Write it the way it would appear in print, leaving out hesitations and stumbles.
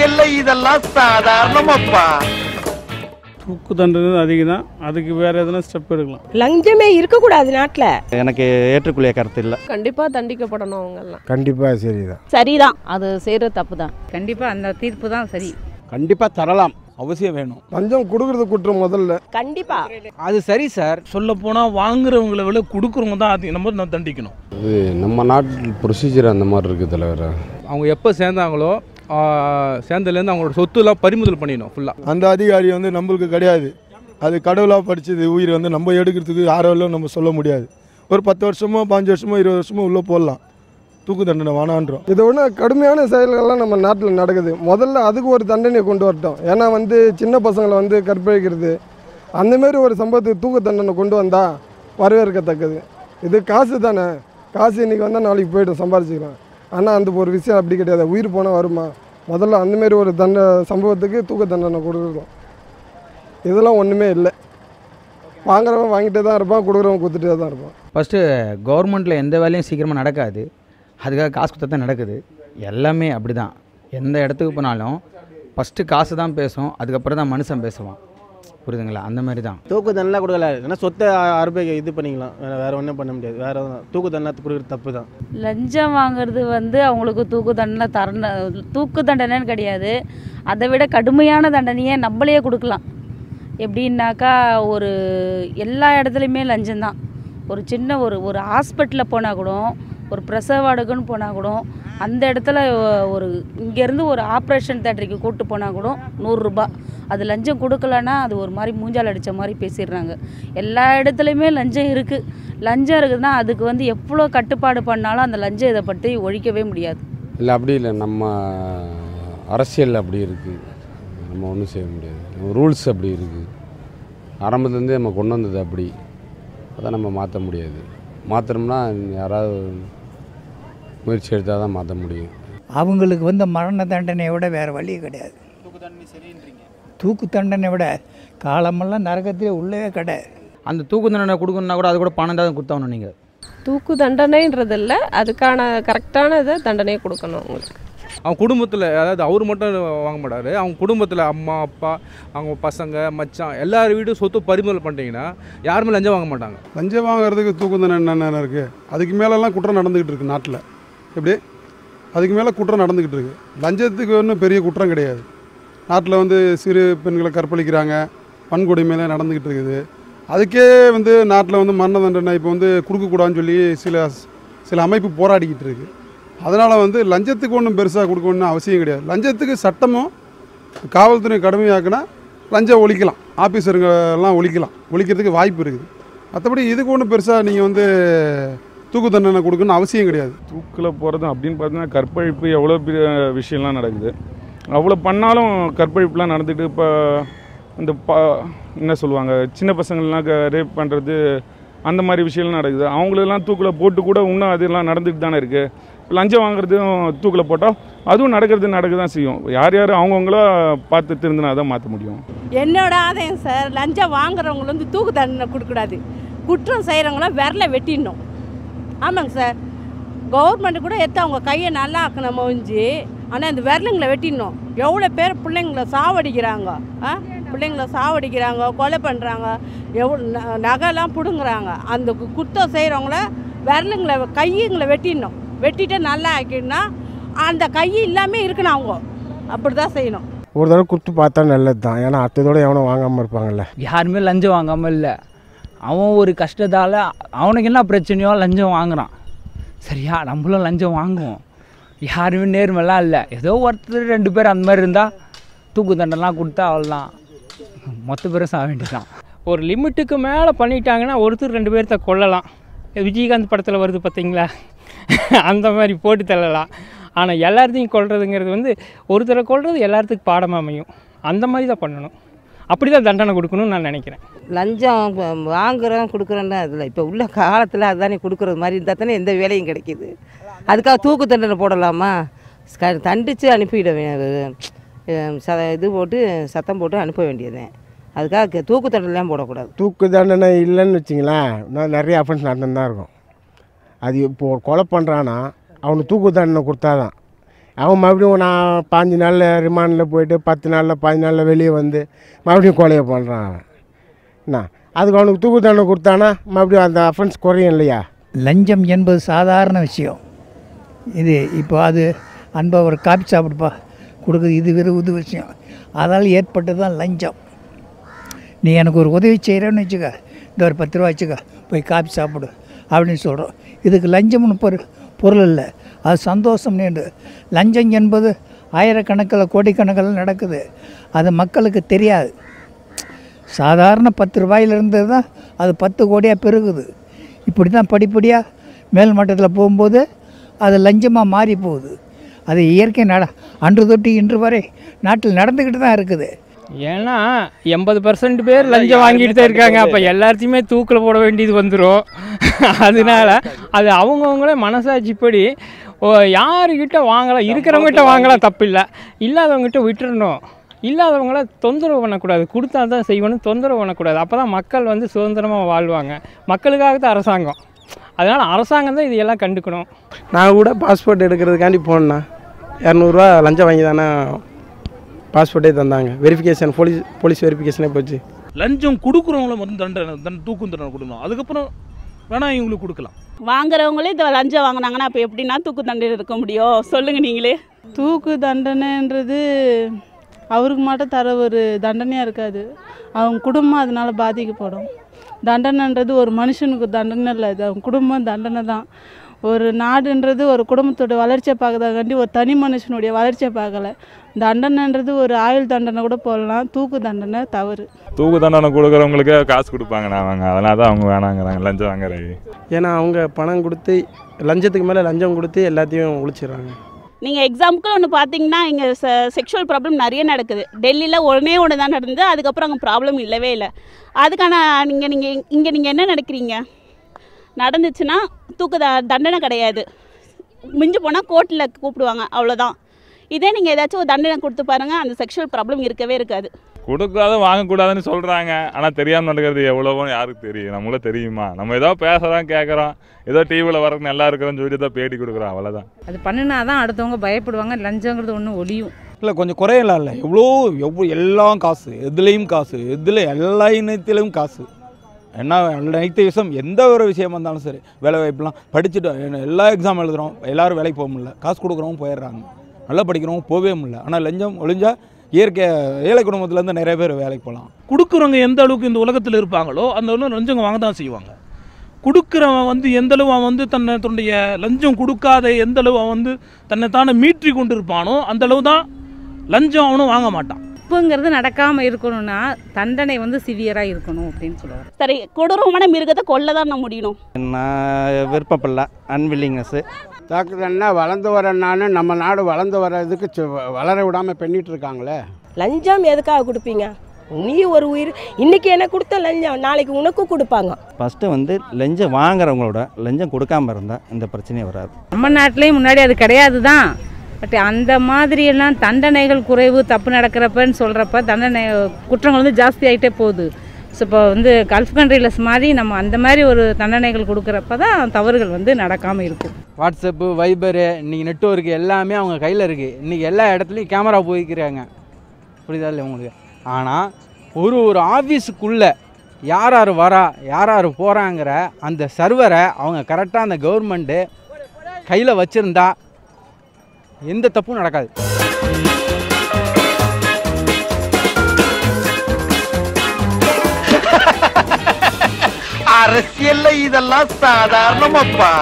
அரசியல்ல இதெல்லாம் சாதாரணமாப்பா. தூக்கு தண்டனை அதிகம் தான். அதுக்கு வேற எதனா ஸ்டெப் எடுக்கலாம். லஞ்சமே இருக்கக்கூடாது நாட்டில். எனக்கு ஏற்றுக்குள்ள கருத்து இல்லை. கண்டிப்பாக தண்டிக்கப்படணும் அவங்கெல்லாம். கண்டிப்பாக சரிதான். சரிதான், அது செய்கிற தப்பு தான். கண்டிப்பாக அந்த தீர்ப்பு தான் சரி. கண்டிப்பாக தரலாம், அவசியம் வேணும். லஞ்சம் கொடுக்கறது குற்றம் முதல்ல. கண்டிப்பா அது சரி சார். சொல்ல போனால் வாங்குறவங்களை விட கொடுக்குறவங்க தான் அது நம்ம தண்டிக்கணும். அது நம்ம நாட்டு ப்ரொசீஜர் அந்த மாதிரி இருக்குது தலைவர். அவங்க எப்போ சேர்ந்தாங்களோ சேர்ந்ததுலேருந்து அவங்களோட சொத்துலாம் பறிமுதல் பண்ணிடணும் ஃபுல்லாக. அந்த அதிகாரி வந்து நம்மளுக்கு கிடையாது. அது கடவுளாக படித்தது உயிர் வந்து நம்ம எடுக்கிறதுக்கு யாராலும் நம்ம சொல்ல முடியாது. ஒரு 10 வருஷமோ 5 வருஷமோ 20 வருஷமோ உள்ளே போடலாம். தூக்கு தண்டனை வேணான்றோம். இதை ஒன்று கடுமையான செயல்கள்லாம் நம்ம நாட்டில் நடக்குது. முதல்ல அதுக்கு ஒரு தண்டனை கொண்டு வரட்டும். ஏன்னா வந்து சின்ன பசங்களை வந்து கற்பழிக்கிறது அந்தமாரி ஒரு சம்பவத்துக்கு தூக்கு தண்டனை கொண்டு வந்தால் வரவேற்கத்தக்கது. இது காசு தானே, காசு இன்றைக்கி வந்தால் நாளைக்கு போய்ட்டு சம்பாரிச்சிக்கலாம். ஆனால் அந்த ஒரு விஷயம் அப்படி கிடையாது. உயிர் போனால் வருமா? முதல்ல அந்தமாரி ஒரு சம்பவத்துக்கு தூக்கு தண்டனை கொடுக்குறோம். இதெல்லாம் ஒன்றுமே இல்லை. வாங்குறவன் வாங்கிட்டே தான் இருப்பான், கொடுக்குறவன் கொடுத்துட்டே தான் இருப்பான். ஃபஸ்ட்டு கவர்மெண்ட்டில் எந்த வேலையும் சீக்கிரமாக நடக்காது. அதுக்காக காசு கொடுத்தா தான் நடக்குது. எல்லாமே அப்படி தான். எந்த இடத்துக்கு போனாலும் ஃபஸ்ட்டு காசு தான் பேசும், அதுக்கப்புறம் தான் மனுஷன் பேசுவான். புரியுதுங்களா? அந்த மாதிரி தான். தூக்கு தண்டனை கொடுக்கல, ஏன்னா சொத்தை அறுப்பை இது பண்ணிக்கலாம். வேறு ஒன்றும் பண்ண முடியாது. வேறு தூக்கு தண்டனை கொடுக்குறது தப்பு தான். லஞ்சம் வாங்குறது அவங்களுக்கு தூக்கு தண்டனை தூக்கு தண்டனைன்னு கிடையாது. அதை விட கடுமையான தண்டனையை நம்மளையே கொடுக்கலாம். எப்படின்னாக்கா ஒரு எல்லா இடத்துலையுமே லஞ்சம்தான். ஒரு சின்ன ஒரு ஹாஸ்பிட்டலில் போனால் கூட, ஒரு பிரசவ வாடகைன்னு போனால் கூட, அந்த இடத்துல ஒரு இங்கேருந்து ஒரு ஆப்ரேஷன் தேட்டருக்கு கூப்பிட்டு போனால் கூட 100 ரூபா. அது லஞ்சம் கொடுக்கலன்னா அது ஒரு மாதிரி மூஞ்சால் அடித்த மாதிரி பேசிடுறாங்க. எல்லா இடத்துலையுமே லஞ்சம் இருக்குது. லஞ்சம் இருக்குதுன்னா அதுக்கு எவ்வளோ கட்டுப்பாடு பண்ணாலும் அந்த லஞ்சம் இதை பற்றி ஒழிக்கவே முடியாது. இல்லை அப்படி இல்லை, நம்ம அரசியல் அப்படி இருக்குது. நம்ம ஒன்றும் செய்ய முடியாது. நம்ம ரூல்ஸ் அப்படி இருக்குது. ஆரம்பத்துலேருந்தே நம்ம கொண்டு வந்தது அப்படி. அதை நம்ம மாற்ற முடியாது. மாற்றணும்னா யாராவது முயற்சி எடுத்தால் தான் மாற்ற முடியும். அவங்களுக்கு மரண தண்டனையை விட வேறு வழி கிடையாது. தூக்கு தண்டனை விட காலமெல்லாம் நரகத்திலே உள்ளவே கிடையாது. அந்த தூக்கு தண்டனை கொடுக்கணுன்னா கூட அது கூட பணம் தான் கொடுத்தாகணும். நீங்கள் தூக்கு தண்டனைன்றது இல்லை, அதுக்கான கரெக்டான இதை தண்டனையை கொடுக்கணும் அவங்களுக்கு. அவங்க குடும்பத்தில், அதாவது அவர் மட்டும் வாங்க மாட்டார், அவங்க குடும்பத்தில் அம்மா அப்பா அவங்க பசங்க மச்சான் எல்லார் வீடும் சொத்து பறிமுதல் பண்ணிட்டீங்கன்னா யாருமே லஞ்சம் வாங்க மாட்டாங்க. லஞ்சம் வாங்குறதுக்கு தூக்கு தண்டனை என்ன இருக்குது? அதுக்கு மேலெல்லாம் குற்றம் நடந்துக்கிட்டு இருக்குது நாட்டில். எப்படி அதுக்கு மேலே குற்றம் நடந்துக்கிட்டு இருக்குது. லஞ்சத்துக்கு ஒன்றும் பெரிய குற்றம் கிடையாது. நாட்டில் சிறு பெண்களை கற்பழிக்கிறாங்க, வன்கொடுமையில நடந்துக்கிட்டு இருக்குது. அதுக்கே நாட்டில் மரண தண்டனை இப்போ கொடுக்கக்கூடாதுன்னு சொல்லி சில அமைப்பு போராடிக்கிட்டு இருக்குது. அதனால் லஞ்சத்துக்கு ஒன்றும் பெருசாக கொடுக்கணும்னு அவசியம் கிடையாது. லஞ்சத்துக்கு சட்டமும் காவல்துறை கடுமையாக்குனா லஞ்சம் ஒழிக்கலாம், ஆஃபீஸருங்கெல்லாம் ஒழிக்கிறதுக்கு வாய்ப்பு இருக்குது. மற்றபடி இதுக்கு ஒன்றும் பெருசாக நீங்கள் தூக்கு தண்டனை கொடுக்கணும்னு அவசியம் கிடையாது. தூக்கில் போகிறது அப்படின்னு பார்த்தீங்கன்னா கற்பழிப்பு எவ்வளோ பெரிய விஷயம்லாம் நடக்குது. அவ்வளோ பண்ணாலும் கற்பழிப்புலாம் நடந்துட்டு இப்போ இந்த என்ன சொல்லுவாங்க, சின்ன பசங்கள்லாம் ரேப் பண்ணுறது அந்த மாதிரி விஷயம்லாம் நடக்குது. அவங்களெல்லாம் தூக்கில் போட்டு கூட இன்னும் அதெல்லாம் நடந்துட்டு தானே இருக்குது. லஞ்சம் வாங்குறதும் தூக்கில் போட்டால் அதுவும் நடக்க தான் செய்யும். யார் அவங்கவுங்களா பார்த்து திருந்தினா தான் மாற்ற முடியும். என்னோட ஆதாயம் சார், லஞ்சம் வாங்குறவங்களுக்கு தூக்கு தண்டனை கொடுக்கூடாது. குற்றம் செய்கிறவங்களாம் விரல வெட்டிடணும். ஆமாங்க சார், கவர்மெண்ட்டு கூட எடுத்து அவங்க கையை நல்லா ஆக்கணும் மொழிஞ்சு. ஆனால் இந்த விரலுங்களை வெட்டிடணும். எவ்வளோ பேர் பிள்ளைங்களை சாவடிக்கிறாங்க, பிள்ளைங்களை சாவடிக்கிறாங்க, கொலை பண்ணுறாங்க, நகைலாம் பிடுங்குறாங்க. அந்த குற்றம் செய்கிறவங்கள விரலுங்களை கையுங்களை வெட்டிடணும். வெட்டிட்டு நல்லா ஆக்கிடணும். அந்த கை இல்லாமல் இருக்கணும். அவங்க அப்படி தான் செய்யணும். ஒரு தடவை கொடுத்து பார்த்தா நல்லது தான். ஏன்னா அடுத்ததோடு எவனும் வாங்காமல் இருப்பாங்கல்ல. யாருமே லஞ்சம் வாங்காமல் இல்லை. அவன் ஒரு கஷ்டத்தால் அவனுக்கு என்ன பிரச்சனையோ லஞ்சம் வாங்குறான். சரியா, நம்மளும் லஞ்சம் வாங்குவோம். யாருமே நேர்மைலாம் இல்லை. ஏதோ ஒருத்தர் 2 பேர் அந்த மாதிரி இருந்தால் தூக்கு தண்டனைலாம் கொடுத்தா அவ்வளோதான், மொத்த பேரும் சாக வேண்டியதான். ஒரு லிமிட்டுக்கு மேலே பண்ணிட்டாங்கன்னா ஒருத்தர் 2 பேர்த்த கொல்லலாம். விஜயகாந்த் படத்தில் வருது பார்த்தீங்களா, அந்த மாதிரி போட்டு தள்ளலாம். ஆனால் எல்லாத்தையும் கொல்றதுங்கிறது ஒருத்தரை கொல்றது எல்லாத்துக்கும் பாடமாக அமையும். அந்த மாதிரி தான் பண்ணணும். அப்படி தான் தண்டனை கொடுக்கணும்னு நான் நினைக்கிறேன். லஞ்சம் வாங்குறோம் கொடுக்குறோன்னா அதில் இப்போ உள்ள காலத்தில் அதுதானே கொடுக்குறது மாதிரி இருந்தால் தானே எந்த வேலையும் கிடைக்கிது. அதுக்காக தூக்கு தண்டனை போடலாமா? தண்டித்து அனுப்பிவிட இது போட்டு சத்தம் போட்டு அனுப்ப வேண்டியது. அதுக்காக தூக்கு தண்டனைலாம் போடக்கூடாது. தூக்கு தண்டனை இல்லைன்னு வச்சிங்களேன், நிறைய அஃபென்ஸ் நடந்து தான் இருக்கும். அது இப்போ ஒரு கொலை பண்ணுறான்னா அவனுக்கு தூக்கு தண்டனை கொடுத்தாதான். அவன் மறுபடியும் நான் 5 நாளில் ரிமாண்டில் போயிட்டு 10 நாளில் 15 நாளில் வெளியே வந்து மறுபடியும் கொலையை பண்ணுறான் அவன். என்ன அதுக்கு அவனுக்கு தூக்கு தண்டனை கொடுத்தானா மறுபடியும் அந்த அஃபென்ஸ் குறையும் இல்லையா? லஞ்சம் என்பது சாதாரண விஷயம். இது இப்போ அது அன்பா ஒரு காப்பி சாப்பிடுப்பா கொடுக்குது, இது வெறும் விஷயம். அதால் ஏற்பட்டது தான் லஞ்சம். நீ எனக்கு ஒரு உதவி செய்கிறேன்னு வச்சுக்க, இந்த ஒரு 10 ரூபா வச்சுக்க, போய் காப்பி சாப்பிடு அப்படின்னு சொல்கிறோம். இதுக்கு லஞ்சம்னு பொருள் இல்லை, அது சந்தோஷம். லஞ்சம் என்பது ஆயிரக்கணக்கில் கோடிக்கணக்கில் நடக்குது, அது மக்களுக்கு தெரியாது. சாதாரண 10 ரூபாயிலிருந்து தான் அது 10 கோடியாக பெருகுது. இப்படி தான் படிப்படியாக மேல் மட்டத்தில் போகும்போது அது லஞ்சமாக மாறி போகுது. அது இயற்கை அன்று தொட்டு இன்று வரை நாட்டில் நடந்துக்கிட்டு தான் இருக்குது. ஏன்னா 80% பேர் லஞ்சம் வாங்கிட்டு தான் இருக்காங்க. அப்போ எல்லாத்தையுமே தூக்கில் போட வேண்டியது வந்துடும். அதனால அது அவங்கவுங்களே மனசாட்சிப்படி யாருக்கிட்ட வாங்கலாம், இருக்கிறவங்ககிட்ட வாங்கலாம், தப்பில்லை. இல்லாதவங்ககிட்ட விட்டுறணும். இல்லாதவங்கள தொந்தரவு பண்ணக்கூடாது, கொடுத்தா தான் செய்யணும், தொந்தரவு பண்ணக்கூடாது. அப்போ தான் மக்கள் வந்து சுதந்திரமாக வாழ்வாங்க. மக்களுக்காக தான் அரசாங்கம். அதனால் அரசாங்கம் தான் இதையெல்லாம் கண்டுக்கணும். நான் கூட பாஸ்போர்ட் எடுக்கிறதுக்காண்டி போனேண்ணா, 200 ரூபா லஞ்சம் வாங்கி தானே பாஸ்போர்ட்டே தந்தாங்க. வெரிஃபிகேஷன் போலீஸ் வெரிஃபிகேஷனே போச்சு. லஞ்சம் கொடுக்குறவங்கள வந்து தூக்கு தண்டனை கொடுக்கணும். அதுக்கப்புறம் வேணால் இவங்களுக்கு கொடுக்கலாம். வாங்குறவங்களே இந்த லஞ்சம் வாங்கினாங்கன்னா அப்போ எப்படின்னா தூக்கு தண்டனை இருக்க முடியும்? சொல்லுங்கள் நீங்களே. தூக்கு தண்டனைன்றது அவருக்கு மட்டும் தர ஒரு தண்டனையாக இருக்காது, அவங்க குடும்பம் அதனால் பாதிக்கப்படும். தண்டனைன்றது ஒரு மனுஷனுக்கு தண்டனை இல்லை, அது அவங்க குடும்பம் தண்டனை தான். ஒரு நாடுன்றது ஒரு குடும்பத்தோட வளர்ச்சியை பார்க்கறதாண்டி ஒரு தனி மனுஷனுடைய வளர்ச்சியை பார்க்கல. தண்டனைன்றது ஒரு ஆயுள் தண்டனை கூட போடலாம், தூக்கு தண்டனை தவறு. தூக்கு தண்டனை கொடுக்குறவங்களுக்கே காசு கொடுப்பாங்கண்ணா அவங்க, அதனால தான் அவங்க வேணாங்கிறாங்க லஞ்சம் வாங்குறாங்க. ஏன்னா அவங்க பணம் கொடுத்து லஞ்சத்துக்கு மேலே லஞ்சம் கொடுத்து எல்லாத்தையும் ஒழிச்சிடுறாங்க. நீங்கள் எக்ஸாம்பிள் ஒன்று பார்த்தீங்கன்னா இங்கே செக்ஷுவல் ப்ராப்ளம் நிறைய நடக்குது. டெல்லியில் ஒன்று தான் நடந்தது, அதுக்கப்புறம் அங்கே ப்ராப்ளம் இல்லவே இல்லை. அதுக்கான நீங்கள் என்ன நினைக்கிறீங்க? நடந்துச்சுன்னா தூக்கு தண்டனை கிடையாது, மிஞ்சு போனால் கோர்ட்டில் கூப்பிடுவாங்க, அவ்வளோதான். இதே நீங்கள் ஏதாச்சும் ஒரு தண்டனை கொடுத்து பாருங்கள், அந்த செக்ஷுவல் ப்ராப்ளம் இருக்கவே இருக்காது. கொடுக்காத வாங்கக்கூடாதுன்னு சொல்கிறாங்க, ஆனால் தெரியாமல் நடக்கிறது எவ்வளோன்னு யாருக்கு தெரியும்? நம்மளும் தெரியுமா? நம்ம ஏதோ பேசுகிறோம், கேட்குறோம், ஏதோ டிவியில் வரக்கு நல்லா இருக்கிறோன்னு சொல்லிட்டு தான் பேட்டி கொடுக்குறோம், அவ்வளோதான். அது பண்ணினா தான் அடுத்தவங்க பயப்படுவாங்க, லஞ்சங்கிறது ஒன்று ஒழியும். இல்லை கொஞ்சம் குறையலாம் இல்லை, எவ்வளோ எல்லாம் காசு, எதுலேயும் காசு, எல்லா இனத்திலையும் காசு. என்ன அனைத்து விஷயம், எந்த ஒரு விஷயமா இருந்தாலும் சரி, வேலை வாய்ப்புலாம் படிச்சுட்டு எல்லா எக்ஸாம் எழுதுகிறோம், எல்லோரும் வேலைக்கு போக முடியல, காசு கொடுக்குறவங்க போயிடுறாங்க, நல்லா படிக்கிறவங்க போகவே முடியல. ஆனால் லஞ்சம் ஒழிஞ்சால் இயற்கை ஏழை குடும்பத்துலேருந்து நிறைய பேர் வேலைக்கு போகலாம். கொடுக்குறவங்க எந்த அளவுக்கு இந்த உலகத்தில் இருப்பாங்களோ அந்த அளவு லஞ்சம் வாங்க தான் செய்வாங்க. கொடுக்குறவன் வந்து எந்தளவு அவன் வந்து தன்னுடைய லஞ்சம் கொடுக்காத எந்தளவு அவன் வந்து தன்னை தானே மீற்றி கொண்டு இருப்பானோ அந்தளவு தான் லஞ்சம் அவனும் வாங்க மாட்டான். தப்புங்கிறது நடக்காமல் இருக்கணும்னா தண்டனை வந்து சிவியராக இருக்கணும் அப்படின்னு சொல்லுவார். சரி, கொடூரமான மிருகத்தை கொல்ல தான் நம்ம முடியணும். நான் விருப்பப்படல, அன்வில்லிங்னஸ்ஸு. தாக்குதல்னா வளர்ந்து வரனான்னு நம்ம நாடு வளர்ந்து வர்றதுக்கு வளர விடாமல் பண்ணிகிட்டு இருக்காங்களே. லஞ்சம் எதுக்காக கொடுப்பீங்க? நீ ஒரு உயிர் இன்னைக்கு எனக்கு கொடுத்த லஞ்சம் நாளைக்கு உனக்கும் கொடுப்பாங்க. ஃபஸ்ட்டு வந்து லஞ்சம் வாங்குறவங்களோட லஞ்சம் கொடுக்காம இருந்தால் இந்த பிரச்சனையே வராது. நம்ம நாட்டிலேயும் முன்னாடி அது கிடையாது தான். பட் அந்த மாதிரியெல்லாம் தண்டனைகள் குறைவு, தப்பு நடக்கிறப்பன்னு சொல்கிறப்ப தண்டனை குற்றங்கள் வந்து ஜாஸ்தி ஆகிட்டே போகுது. ஸோ இப்போ வந்து கல்ஃப் கண்ட்ரிலஸ் மாதிரி நம்ம அந்த மாதிரி ஒரு தண்டனைகள் கொடுக்குறப்ப தான் தவறுகள் வந்து நடக்காமல் இருக்கும். வாட்ஸ்அப்பு, வைபரு, இன்றைக்கி நெட்வொர்க்கு எல்லாமே அவங்க கையில் இருக்குது. இன்றைக்கி எல்லா இடத்துலையும் கேமரா போய்க்கிறாங்க, புரியுதா இல்லை உங்களுக்கு? ஆனால் ஒரு ஆஃபீஸுக்குள்ளே யார் யார் வரா, யார் யார் போகிறாங்கிற அந்த சர்வரை அவங்க கரெக்டாக அந்த கவர்மெண்ட்டு கையில் வச்சுருந்தா எந்த தப்பும் நடக்காது. அரசியல்ல இதெல்லாம் சாதாரணமாப்பா.